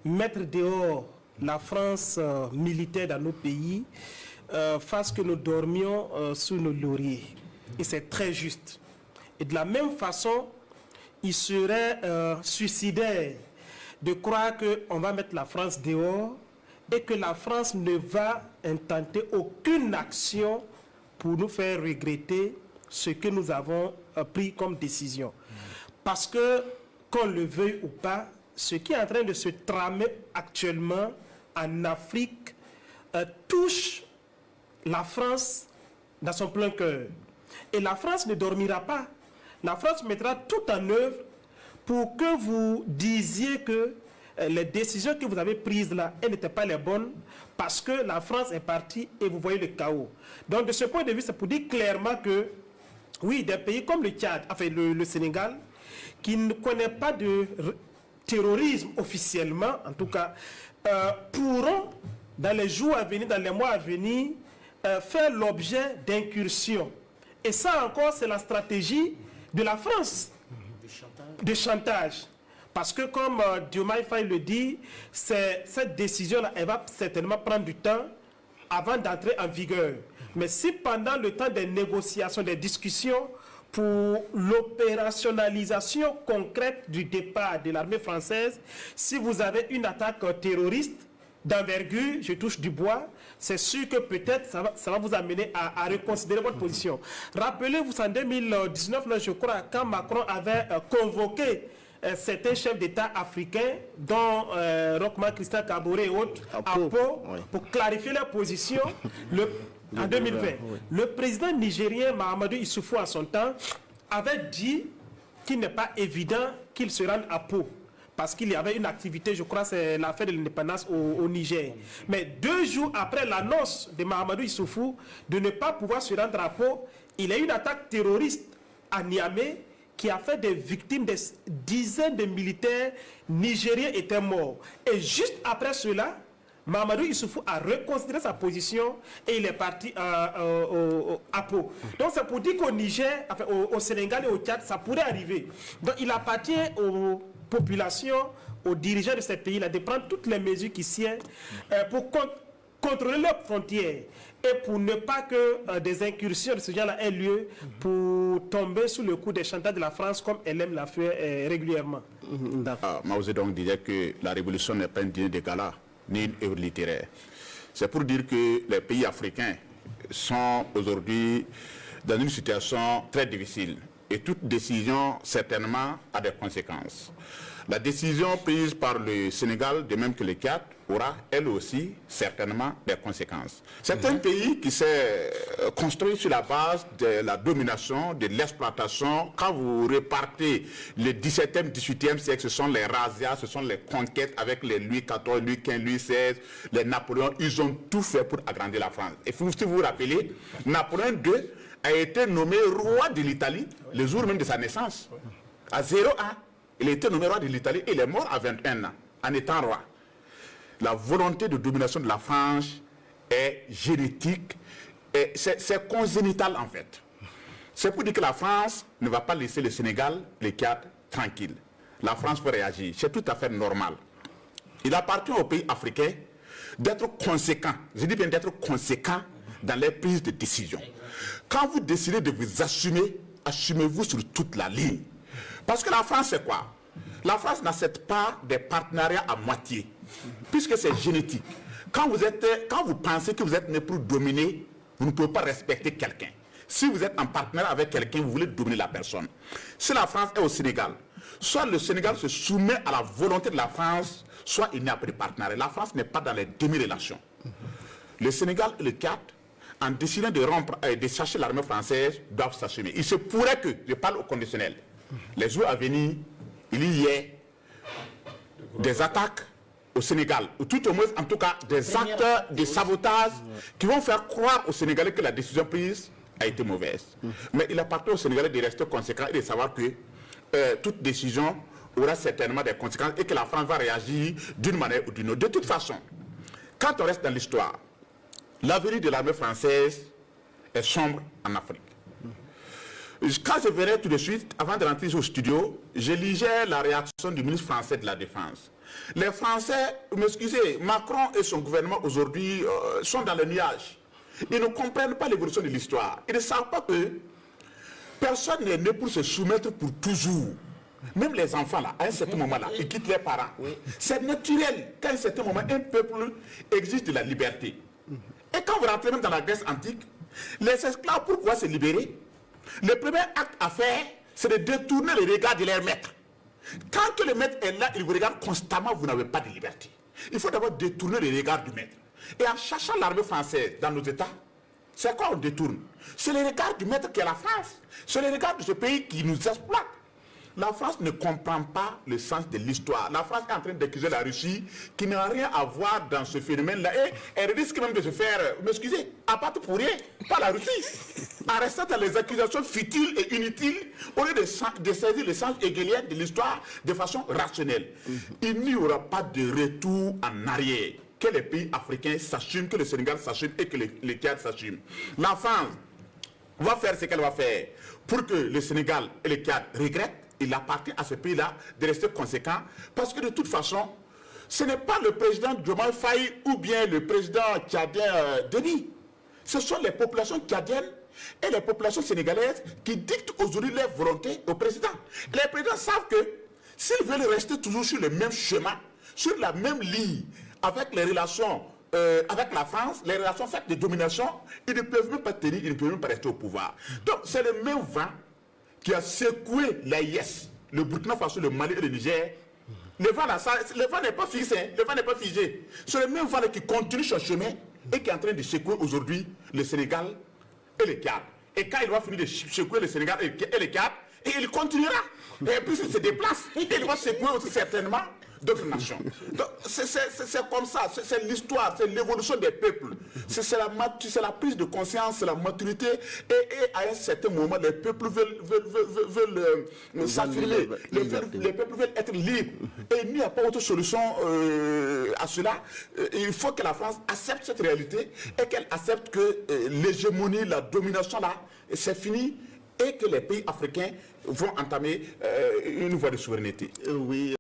mettre dehors la France militaire dans nos pays fasse que nous dormions sous nos lauriers. Et c'est très juste. Et de la même façon, il serait suicidaire de croire qu'on va mettre la France dehors et que la France ne va intenter aucune action pour nous faire regretter ce que nous avons pris comme décision. Parce que, qu'on le veuille ou pas, ce qui est en train de se tramer actuellement en Afrique touche la France dans son plein cœur. Et la France ne dormira pas. La France mettra tout en œuvre pour que vous disiez que les décisions que vous avez prises là, elles n'étaient pas les bonnes parce que la France est partie et vous voyez le chaos. Donc de ce point de vue, c'est pour dire clairement que, oui, des pays comme le Tchad, enfin le Sénégal, qui ne connaît pas de terrorisme officiellement, en tout cas, pourront, dans les jours à venir, dans les mois à venir, faire l'objet d'incursions. Et ça encore, c'est la stratégie de la France, de chantage. Parce que comme Diomaye Faye le dit, cette décision-là, elle va certainement prendre du temps avant d'entrer en vigueur. Mais si pendant le temps des négociations, des discussions, pour l'opérationnalisation concrète du départ de l'armée française, si vous avez une attaque terroriste d'envergure, je touche du bois, c'est sûr que peut-être ça va vous amener à reconsidérer votre position. Rappelez-vous, en 2019, là, je crois, quand Macron avait convoqué certains chefs d'État africains, dont Rochman Christian Kaboré et autres, à Pau, oui, pour clarifier leur position en 2020. Oui. Le président nigérien Mahamadou Issoufou, à son temps, avait dit qu'il n'est pas évident qu'il se rende à Pau. Parce qu'il y avait une activité, je crois, c'est l'affaire de l'indépendance au Niger. Mais 2 jours après l'annonce de Mahamadou Issoufou de ne pas pouvoir se rendre à Pau, il y a eu une attaque terroriste à Niamey qui a fait des victimes, des dizaines de militaires nigériens étaient morts. Et juste après cela, Mahamadou Issoufou a reconsidéré sa position et il est parti à Pau. Donc c'est pour dire qu'au Niger, enfin, au Sénégal et au Tchad, ça pourrait arriver. Donc il appartient aux populations, aux dirigeants de ces pays-là de prendre toutes les mesures qui sied pour contrôler leurs frontières et pour ne pas que des incursions de ce genre-là aient lieu pour tomber sous le coup des chantages de la France comme elle aime la faire régulièrement. Mao Zedong disait que la révolution n'est pas un dîner de gala ni une œuvre littéraire. C'est pour dire que les pays africains sont aujourd'hui dans une situation très difficile et toute décision certainement a des conséquences. La décision prise par le Sénégal, de même que le Tchad, aura elle aussi certainement des conséquences. C'est un pays qui s'est construit sur la base de la domination, de l'exploitation. Quand vous repartez le 17e, 18e siècle, ce sont les razzias, ce sont les conquêtes avec les Louis XIV, Louis XV, Louis XVI, les Napoléons. Ils ont tout fait pour agrandir la France. Et si vous vous rappelez, Napoléon II a été nommé roi de l'Italie le jour même de sa naissance. À 0 ans, il a été nommé roi de l'Italie et il est mort à 21 ans en étant roi. La volonté de domination de la France est génétique, et c'est congénital en fait. C'est pour dire que la France ne va pas laisser le Sénégal, le Tchad, tranquille. La France peut réagir, c'est tout à fait normal. Il appartient aux pays africains d'être conséquents, je dis bien d'être conséquents dans les prises de décision. Quand vous décidez de vous assumer, assumez-vous sur toute la ligne. Parce que la France, c'est quoi? La France n'accepte pas des partenariats à moitié, puisque c'est génétique. Quand vous pensez que vous êtes né pour dominer, vous ne pouvez pas respecter quelqu'un. Si vous êtes en partenariat avec quelqu'un, vous voulez dominer la personne. Si la France est au Sénégal, soit le Sénégal se soumet à la volonté de la France, soit il n'y a pas de partenariat. La France n'est pas dans les demi-relations. Le Sénégal et le Tchad, en décidant de rompre et de chercher l'armée française, doivent s'assumer. Il se pourrait que, je parle au conditionnel, les jours à venir, il y ait des attaques au Sénégal, ou tout au moins, en tout cas, des actes de sabotage qui vont faire croire aux Sénégalais que la décision prise a été mauvaise. Mais il appartient aux Sénégalais de rester conséquents et de savoir que toute décision aura certainement des conséquences et que la France va réagir d'une manière ou d'une autre. De toute façon, quand on reste dans l'histoire, l'avenir de l'armée française est sombre en Afrique. Quand je venais tout de suite, avant de rentrer au studio, je lisais la réaction du ministre français de la Défense. Les Français, m'excusez, Macron et son gouvernement aujourd'hui sont dans le nuage. Ils ne comprennent pas l'évolution de l'histoire. Ils ne savent pas que personne n'est né pour se soumettre pour toujours. Même les enfants, là, à un certain moment-là, ils quittent leurs parents. C'est naturel qu'à un certain moment, un peuple exige de la liberté. Et quand vous rentrez même dans la Grèce antique, les esclaves, pourquoi se libérer? Le premier acte à faire, c'est de détourner le regard de leur maître. Quand que le maître est là, il vous regarde constamment, vous n'avez pas de liberté. Il faut d'abord détourner le regard du maître. Et en cherchant l'armée française dans nos États, c'est quoi on détourne? C'est le regard du maître qui est la France. C'est le regard de ce pays qui nous exploite. La France ne comprend pas le sens de l'histoire. La France est en train d'accuser la Russie qui n'a rien à voir dans ce phénomène-là. Et elle risque même de se faire, m'excusez, abattre pour rien, pas la Russie. En restant dans les accusations futiles et inutiles, au lieu de saisir le sens hegelien de l'histoire de façon rationnelle. Il n'y aura pas de retour en arrière. Que les pays africains s'assument, que le Sénégal s'assume et que le Tchad s'assume. La France va faire ce qu'elle va faire pour que le Sénégal et le Tchad regrettent. Il appartient à ce pays-là de rester conséquent parce que de toute façon, ce n'est pas le président Diomaye Faye ou bien le président tchadien Denis. Ce sont les populations tchadiennes et les populations sénégalaises qui dictent aujourd'hui leur volonté au président. Les présidents savent que s'ils veulent rester toujours sur le même chemin, sur la même ligne, avec les relations avec la France, les relations faites de domination, ils ne peuvent même pas tenir, ils ne peuvent même pas rester au pouvoir. Donc c'est le même vent qui a secoué l'AIS, le Burkina Faso, le Mali et le Niger. Le vent n'est pas fixé, le vent n'est pas figé. C'est le même vent qui continue son chemin et qui est en train de secouer aujourd'hui le Sénégal et le Tchad. Et quand il va finir de secouer le Sénégal et le Tchad, et il continuera. Et puis il se déplace, et il va secouer aussi certainement d'autres nations. Donc c'est comme ça, c'est l'histoire, c'est l'évolution des peuples. C'est la prise de conscience, c'est la maturité. Et à un certain moment, les peuples veulent s'affirmer. Les peuples veulent être libres. Et il n'y a pas autre solution à cela. Il faut que la France accepte cette réalité et qu'elle accepte que l'hégémonie, la domination là, c'est fini et que les pays africains vont entamer une voie de souveraineté. Oui.